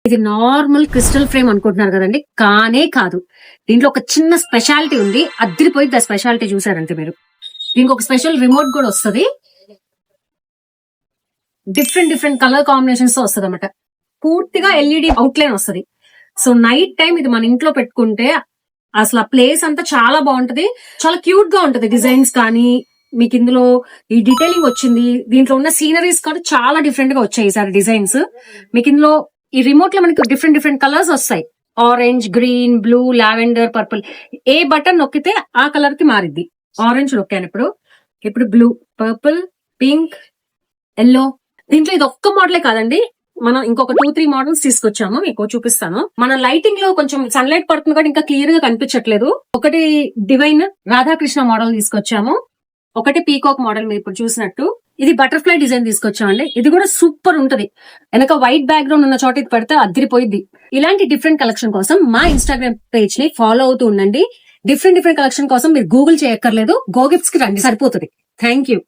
ఇది normal crystal frame అనుకుంటున్నారు కదండి, కానే కాదు. దీంట్లో ఒక చిన్న స్పెషాలిటీ ఉంది, అద్దరిపోయింది. ఆ స్పెషాలిటీ చూసారంటే మీరు. దీనికి ఒక స్పెషల్ రిమోట్ కూడా వస్తుంది. డిఫరెంట్ కలర్ కాంబినేషన్స్ తో వస్తుంది అన్నమాట. పూర్తిగా ఎల్ఈడి అవుట్లైన్ వస్తుంది. సో నైట్ టైం ఇది మన ఇంట్లో పెట్టుకుంటే అసలు ఆ ప్లేస్ అంతా చాలా బాగుంటది. చాలా క్యూట్ గా ఉంటది. డిజైన్స్ కానీ మీకు ఇందులో ఈ డీటెయిలింగ్ వచ్చింది. దీంట్లో ఉన్న సీనరీస్ కూడా చాలా డిఫరెంట్ గా వచ్చాయి ఈసారి డిజైన్స్. మీకు ఇందులో ఈ రిమోట్ లో మనకి డిఫరెంట్ కలర్స్ వస్తాయి. Orange, green, blue, lavender, purple. ఏ బటన్ నొక్కితే ఆ కలర్ కి మారిద్ది. ఆరెంజ్ నొక్కాను ఇప్పుడు బ్లూ, పర్పుల్, పింక్, ఎల్లో. దీంట్లో ఇది ఒక్క మోడలే కాదండి, మనం ఇంకొక 2-3 మోడల్స్ తీసుకొచ్చాము, మీకు చూపిస్తాను. మన లైటింగ్ లో కొంచెం సన్లైట్ పడుతుంది కాబట్టి ఇంకా క్లియర్ గా కనిపించట్లేదు. ఒకటి డివైన్ రాధాకృష్ణ మోడల్ తీసుకొచ్చాము, ఒకటి పీకాక్ మోడల్ మీరు ఇప్పుడు చూసినట్టు. ఇది బటర్ఫ్లై డిజైన్ తీసుకొచ్చామండి. ఇది కూడా సూపర్ ఉంటది. వెనక వైట్ బ్యాక్గ్రౌండ్ ఉన్న చోట ఇది పెడితే అదిరిపోయింది. ఇలాంటి డిఫరెంట్ కలెక్షన్ కోసం మా ఇన్స్టాగ్రామ్ పేజ్ ని ఫాలో అవుతూ ఉండండి. డిఫరెంట్ కలెక్షన్ కోసం మీరు గూగుల్ చేయక్కర్లేదు, గో గిఫ్ట్స్ కి రండి, సరిపోతుంది. Thank you.